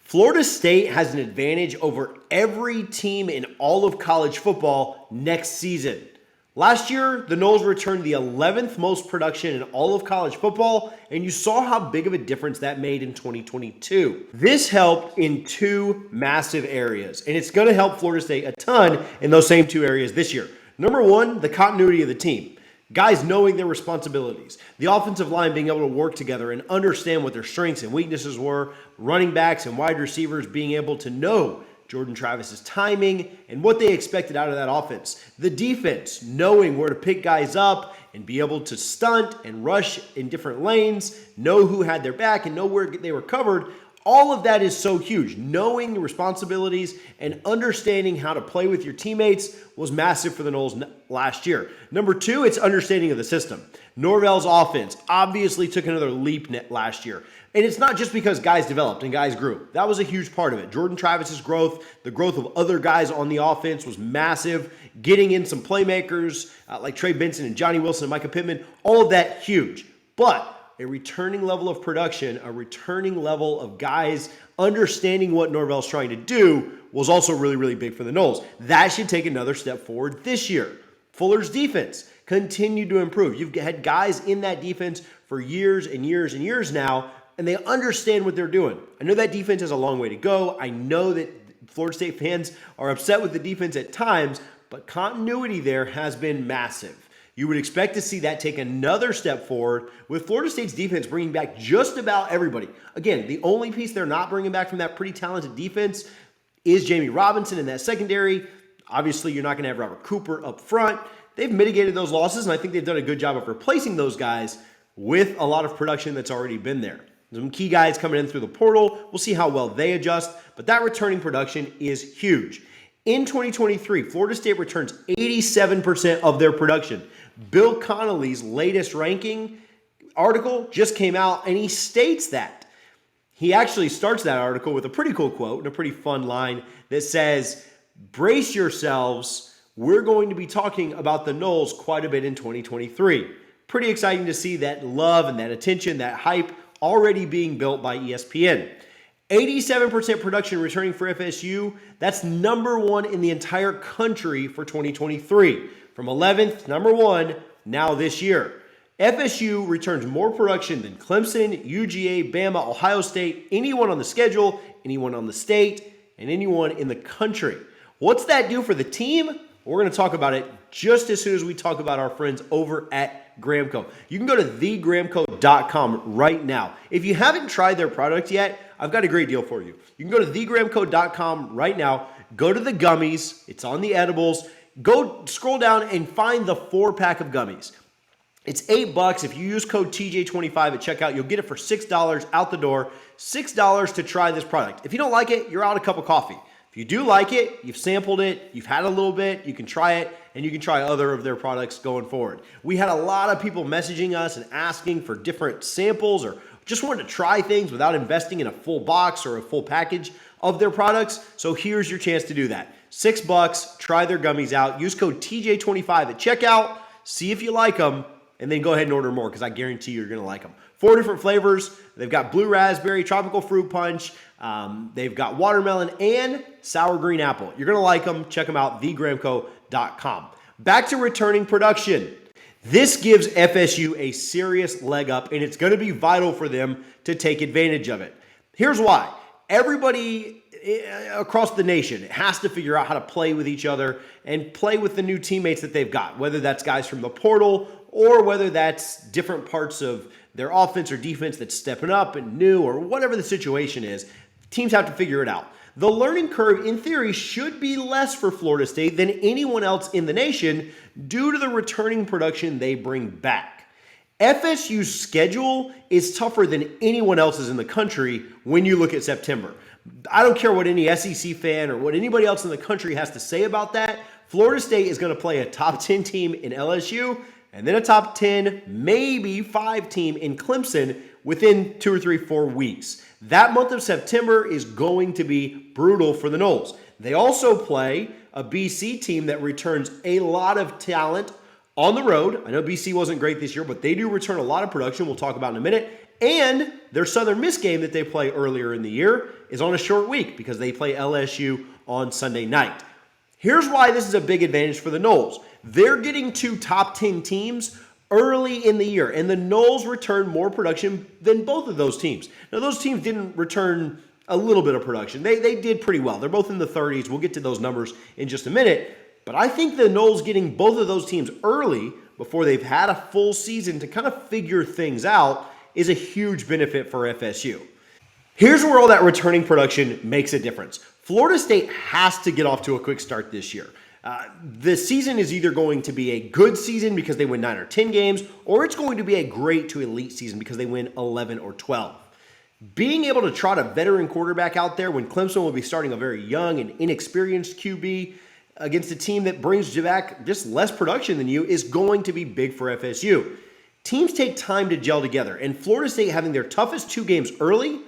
Florida State has an advantage over every team in all of college football next season. Last year, the Noles returned the 11th most production in all of college football, and you saw how big of a difference that made in 2022. This helped in two massive areas, and it's going to help Florida State a ton in those same two areas this year. Number one, the continuity of the team. Guys knowing their responsibilities, the offensive line being able to work together and understand what their strengths and weaknesses were, running backs and wide receivers being able to know Jordan Travis's timing and what they expected out of that offense. The defense knowing where to pick guys up and be able to stunt and rush in different lanes, know who had their back and know where they were covered. All of that is so huge. Knowing the responsibilities and understanding how to play with your teammates was massive for the Noles last year. Number two, it's understanding of the system. Norvell's offense obviously took another leap last year. And it's not just because guys developed and guys grew. That was a huge part of it. Jordan Travis's growth, the growth of other guys on the offense was massive. Getting in some playmakers like Trey Benson and Johnny Wilson and Micah Pittman, all of that huge. But a returning level of production, a returning level of guys understanding what Norvell's trying to do was also really, really big for the Noles. That should take another step forward this year. Fuller's defense continued to improve. You've had guys in that defense for years and years and years now, and they understand what they're doing. I know that defense has a long way to go. I know that Florida State fans are upset with the defense at times, but continuity there has been massive. You would expect to see that take another step forward with Florida State's defense bringing back just about everybody. Again, the only piece they're not bringing back from that pretty talented defense is Jamie Robinson in that secondary. Obviously, you're not going to have Robert Cooper up front. They've mitigated those losses, and I think they've done a good job of replacing those guys with a lot of production that's already been there. Some key guys coming in through the portal. We'll see how well they adjust, but that returning production is huge. In 2023, Florida State returns 87% of their production. Bill Connell's latest ranking article just came out, and he states that. He actually starts that article with a pretty cool quote and a pretty fun line that says, "Brace yourselves, we're going to be talking about the Noles quite a bit in 2023. Pretty exciting to see that love and that attention, that hype already being built by ESPN. 87% production returning for FSU. That's number one in the entire country for 2023. From 11th, number one, now this year. FSU returns more production than Clemson, UGA, Bama, Ohio State, anyone on the schedule, anyone on the state, and anyone in the country. What's that do for the team? We're going to talk about it just as soon as we talk about our friends over at Gramco. You can go to thegramco.com right now. If you haven't tried their product yet, I've got a great deal for you. You can go to thegramco.com right now, go to the gummies, it's on the edibles, go scroll down and find the 4-pack of gummies. It's $8. If you use code TJ25 at checkout, you'll get it for $6 out the door, $6 to try this product. If you don't like it, you're out a cup of coffee. If you do like it, you've sampled it, you've had a little bit, you can try it, and you can try other of their products going forward. We had a lot of people messaging us and asking for different samples or just wanted to try things without investing in a full box or a full package of their products. So here's your chance to do that. $6, try their gummies out, use code TJ25 at checkout, see if you like them, and then go ahead and order more because I guarantee you're going to like them. 4 different flavors. They've got blue raspberry, tropical fruit punch. They've got watermelon and sour green apple. You're going to like them. Check them out, thegramco.com. Back to returning production. This gives FSU a serious leg up, and it's going to be vital for them to take advantage of it. Here's why. Everybody across the nation has to figure out how to play with each other and play with the new teammates that they've got, whether that's guys from the portal or whether that's different parts of their offense or defense that's stepping up and new or whatever the situation is. Teams have to figure it out. The learning curve, in theory, should be less for Florida State than anyone else in the nation due to the returning production they bring back. FSU's schedule is tougher than anyone else's in the country when you look at September. I don't care what any SEC fan or what anybody else in the country has to say about that. Florida State is going to play a top 10 team in LSU and then a top 10, maybe 5 team in Clemson within 2 or 3, 4 weeks. That month of September is going to be brutal for the Noles. They also play a BC team that returns a lot of talent on the road. I know BC wasn't great this year, but they do return a lot of production we'll talk about in a minute. And their Southern Miss game that they play earlier in the year is on a short week because they play LSU on Sunday night. Here's why this is a big advantage for the Noles. They're getting 2 top 10 teams early in the year, and the Noles return more production than both of those teams. Now, those teams didn't return a little bit of production. They did pretty well. They're both in the 30s. We'll get to those numbers in just a minute. But I think the Noles getting both of those teams early before they've had a full season to kind of figure things out is a huge benefit for FSU. Here's where all that returning production makes a difference. Florida State has to get off to a quick start this year. The season is either going to be a good season because they win 9 or 10 games, or it's going to be a great to elite season because they win 11 or 12. Being able to trot a veteran quarterback out there when Clemson will be starting a very young and inexperienced QB against a team that brings back just less production than you is going to be big for FSU. Teams take time to gel together, and Florida State having their toughest 2 games early,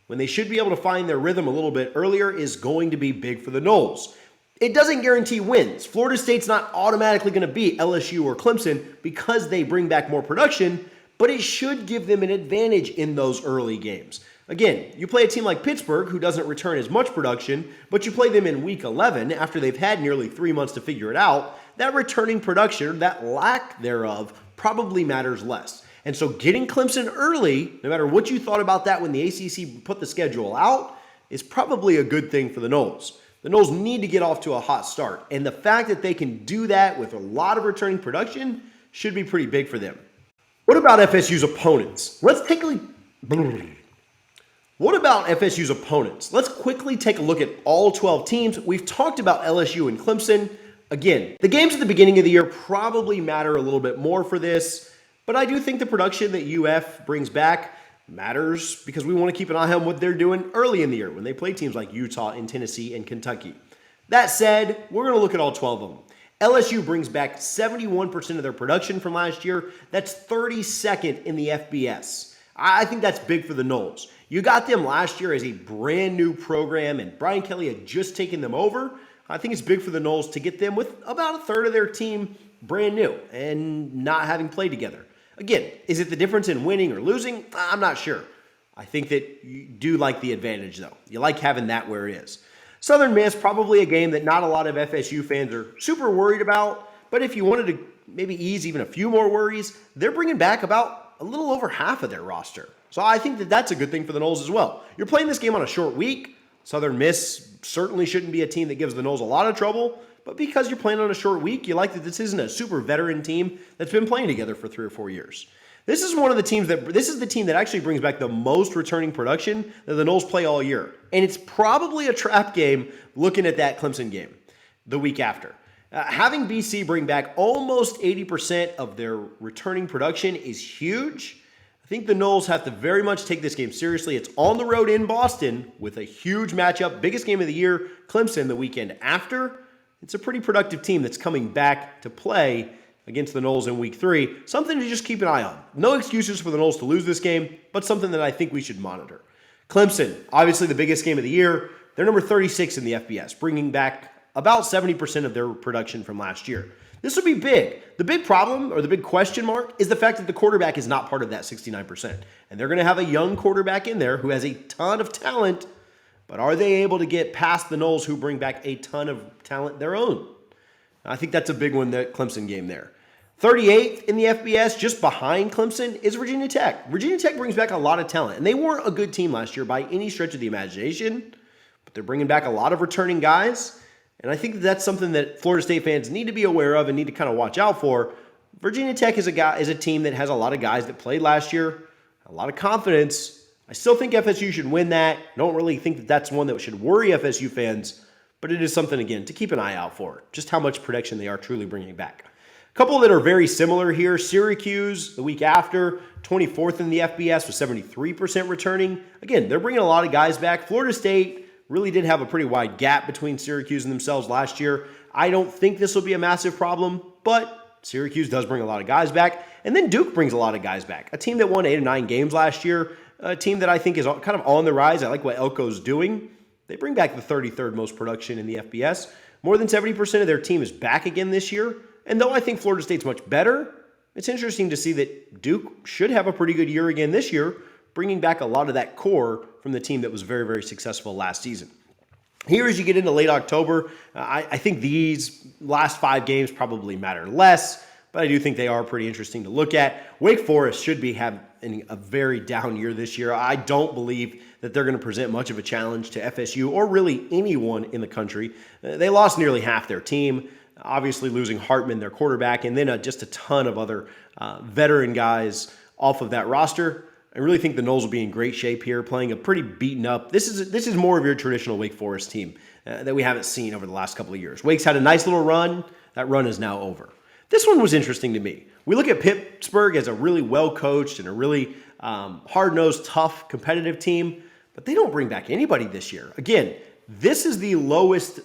when they should be able to find their rhythm a little bit earlier, is going to be big for the Noles. It doesn't guarantee wins. Florida State's not automatically going to beat LSU or Clemson because they bring back more production, but it should give them an advantage in those early games. Again, you play a team like Pittsburgh, who doesn't return as much production, but you play them in week 11 after they've had nearly 3 months to figure it out. That returning production, that lack thereof, probably matters less. And so getting Clemson early, no matter what you thought about that when the ACC put the schedule out, is probably a good thing for the Noles. The Noles need to get off to a hot start, and the fact that they can do that with a lot of returning production should be pretty big for them. What about FSU's opponents? What about FSU's opponents? Let's quickly take a look at all 12 teams. We've talked about LSU and Clemson. Again, the games at the beginning of the year probably matter a little bit more for this, but I do think the production that UF brings back matters because we want to keep an eye on what they're doing early in the year when they play teams like Utah and Tennessee and Kentucky. That said, we're going to look at all 12 of them. LSU brings back 71% of their production from last year. That's 32nd in the FBS. I think that's big for the Noles. You got them last year as a brand new program, and Brian Kelly had just taken them over. I think it's big for the Noles to get them with about a third of their team brand new and not having played together. Again, is it the difference in winning or losing? I'm not sure. I think that you do like the advantage, though. You like having that where it is. Southern Miss, probably a game that not a lot of FSU fans are super worried about, but if you wanted to maybe ease even a few more worries, they're bringing back about a little over half of their roster. So I think that that's a good thing for the Noles as well. You're playing this game on a short week. Southern Miss certainly shouldn't be a team that gives the Noles a lot of trouble, but because you're playing on a short week, you like that this isn't a super veteran team that's been playing together for 3 or 4 years. This is the team that actually brings back the most returning production that the Noles play all year. And it's probably a trap game looking at that Clemson game the week after. Having BC bring back almost 80% of their returning production is huge. I think the Noles have to very much take this game seriously. It's on the road in Boston with a huge matchup, biggest game of the year, Clemson the weekend after. It's a pretty productive team that's coming back to play against the Noles in week 3. Something to just keep an eye on. No excuses for the Noles to lose this game, but something that I think we should monitor. Clemson, obviously the biggest game of the year. They're number 36 in the FBS, bringing back about 70% of their production from last year. This will be big. The big problem, or the big question mark, is the fact that the quarterback is not part of that 69%. And they're going to have a young quarterback in there who has a ton of talent, but are they able to get past the Noles who bring back a ton of talent their own? I think that's a big one, that Clemson game there. 38th in the FBS, just behind Clemson, is Virginia Tech. Virginia Tech brings back a lot of talent, and they weren't a good team last year by any stretch of the imagination, but they're bringing back a lot of returning guys, and I think that's something that Florida State fans need to be aware of and need to kind of watch out for. Virginia Tech is a team that has a lot of guys that played last year, a lot of confidence. I still think FSU should win that. I don't really think that that's one that should worry FSU fans, but it is something, again, to keep an eye out for, just how much production they are truly bringing back. A couple that are very similar here. Syracuse, the week after, 24th in the FBS with 73% returning. Again, they're bringing a lot of guys back. Florida State really did have a pretty wide gap between Syracuse and themselves last year. I don't think this will be a massive problem, but Syracuse does bring a lot of guys back. And then Duke brings a lot of guys back. A team that won 8 or 9 games last year, a team that I think is kind of on the rise. I like what Elko's doing. They bring back the 33rd most production in the FBS. More than 70% of their team is back again this year. And though I think Florida State's much better, it's interesting to see that Duke should have a pretty good year again this year, bringing back a lot of that core from the team that was very, very successful last season. Here, as you get into late October, I think these last 5 games probably matter less, but I do think they are pretty interesting to look at. Wake Forest should be having a very down year this year. I don't believe that they're going to present much of a challenge to FSU or really anyone in the country. They lost nearly half their team, obviously losing Hartman, their quarterback, and then just a ton of other veteran guys off of that roster. I really think the Noles will be in great shape here, playing a pretty beaten up. This is more of your traditional Wake Forest team that we haven't seen over the last couple of years. Wake's had a nice little run. That run is now over. This one was interesting to me. We look at Pittsburgh as a really well-coached and a really hard-nosed, tough, competitive team, but they don't bring back anybody this year. Again, this is the lowest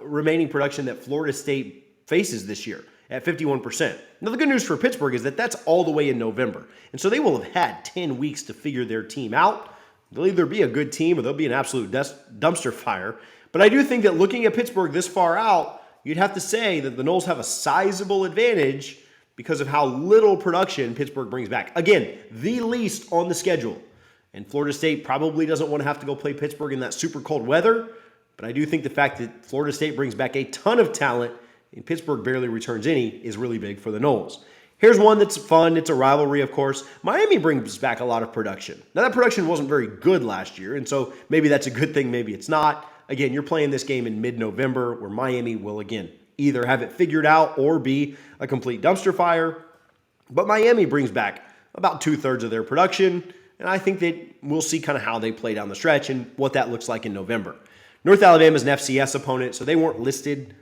remaining production that Florida State faces this year at 51%. Now, the good news for Pittsburgh is that that's all the way in November. And so they will have had 10 weeks to figure their team out. They'll either be a good team or they'll be an absolute dumpster fire. But I do think that looking at Pittsburgh this far out, you'd have to say that the Noles have a sizable advantage because of how little production Pittsburgh brings back. Again, the least on the schedule. And Florida State probably doesn't want to have to go play Pittsburgh in that super cold weather. But I do think the fact that Florida State brings back a ton of talent and Pittsburgh barely returns any is really big for the Noles. Here's one that's fun. It's a rivalry, of course. Miami brings back a lot of production. Now, that production wasn't very good last year, and so maybe that's a good thing, maybe it's not. Again, you're playing this game in mid-November where Miami will, again, either have it figured out or be a complete dumpster fire. But Miami brings back about 2/3 of their production, and I think that we'll see kind of how they play down the stretch and what that looks like in November. North Alabama is an FCS opponent, so they weren't listed.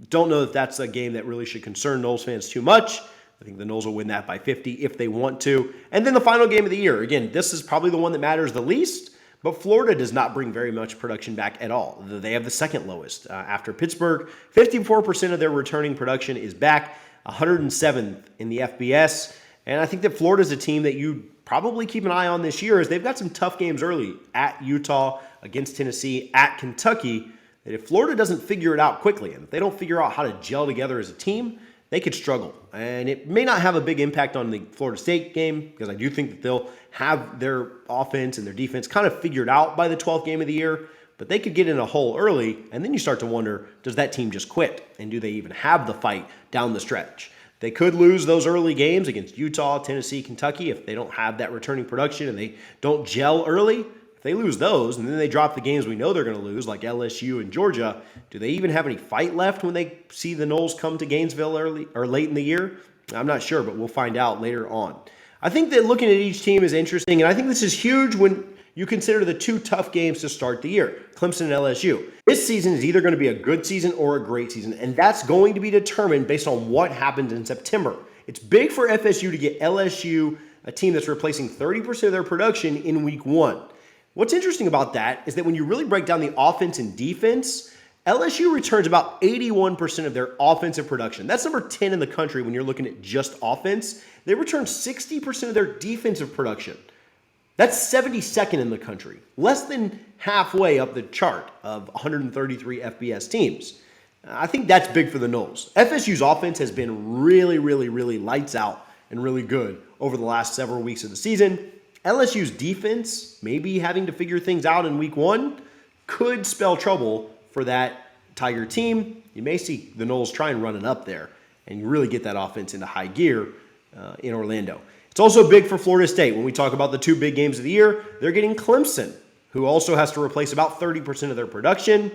Don't know if that's a game that really should concern Noles fans too much. I think the Noles will win that by 50 if they want to. And then the final game of the year. Again, this is probably the one that matters the least, but Florida does not bring very much production back at all. They have the second lowest after Pittsburgh. 54% of their returning production is back, 107th in the FBS. And I think that Florida's a team that you probably keep an eye on this year, as they've got some tough games early at Utah, against Tennessee, at Kentucky. That if Florida doesn't figure it out quickly, and if they don't figure out how to gel together as a team, they could struggle. And it may not have a big impact on the Florida State game, because I do think that they'll have their offense and their defense kind of figured out by the 12th game of the year. But they could get in a hole early, and then you start to wonder, does that team just quit? And do they even have the fight down the stretch? They could lose those early games against Utah, Tennessee, Kentucky if they don't have that returning production and they don't gel early. If they lose those and then they drop the games we know they're going to lose, like LSU and Georgia, do they even have any fight left when they see the Noles come to Gainesville early or late in the year? I'm not sure, but we'll find out later on. I think that looking at each team is interesting, and I think this is huge when you consider the 2 tough games to start the year, Clemson and LSU. This season is either going to be a good season or a great season, and that's going to be determined based on what happens in September. It's big for FSU to get LSU, a team that's replacing 30% of their production in week 1. What's interesting about that is that when you really break down the offense and defense, LSU returns about 81% of their offensive production. That's number 10 in the country when you're looking at just offense. They return 60% of their defensive production. That's 72nd in the country, less than halfway up the chart of 133 FBS teams. I think that's big for the Noles. FSU's offense has been really, really, really lights out and really good over the last several weeks of the season. LSU's defense, maybe having to figure things out in week 1, could spell trouble for that Tiger team. You may see the Noles try and run it up there and really get that offense into high gear in Orlando. It's also big for Florida State. When we talk about the 2 big games of the year, they're getting Clemson, who also has to replace about 30% of their production.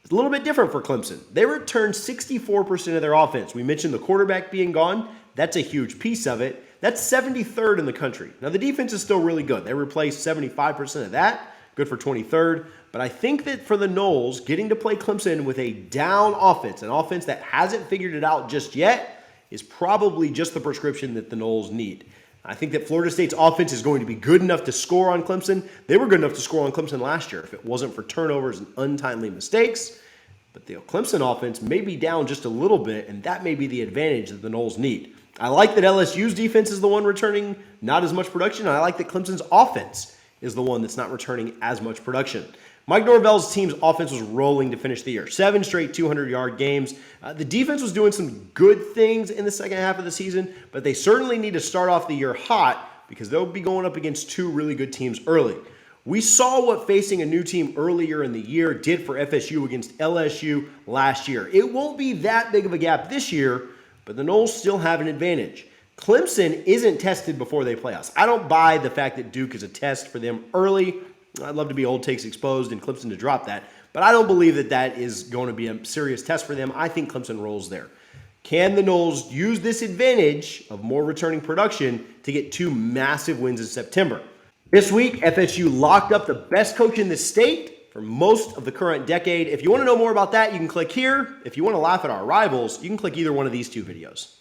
It's a little bit different for Clemson. They return 64% of their offense. We mentioned the quarterback being gone. That's a huge piece of it. That's 73rd in the country. Now, the defense is still really good. They replaced 75% of that. Good for 23rd. But I think that for the Noles, getting to play Clemson with a down offense, an offense that hasn't figured it out just yet, is probably just the prescription that the Noles need. I think that Florida State's offense is going to be good enough to score on Clemson. They were good enough to score on Clemson last year if it wasn't for turnovers and untimely mistakes. But the Clemson offense may be down just a little bit, and that may be the advantage that the Noles need. I like that LSU's defense is the one returning not as much production. I like that Clemson's offense is the one that's not returning as much production. Mike Norvell's team's offense was rolling to finish the year. 7 straight 200-yard games. The defense was doing some good things in the second half of the season, but they certainly need to start off the year hot because they'll be going up against two really good teams early. We saw what facing a new team earlier in the year did for FSU against LSU last year. It won't be that big of a gap this year, but the Noles still have an advantage. Clemson isn't tested before they play us. I don't buy the fact that Duke is a test for them early. I'd love to be old takes exposed and Clemson to drop that, but I don't believe that that is going to be a serious test for them. I think Clemson rolls there. Can the Noles use this advantage of more returning production to get two massive wins in September? This week, FSU locked up the best coach in the state for most of the current decade. If you want to know more about that, you can click here. If you want to laugh at our rivals, you can click either one of these two videos.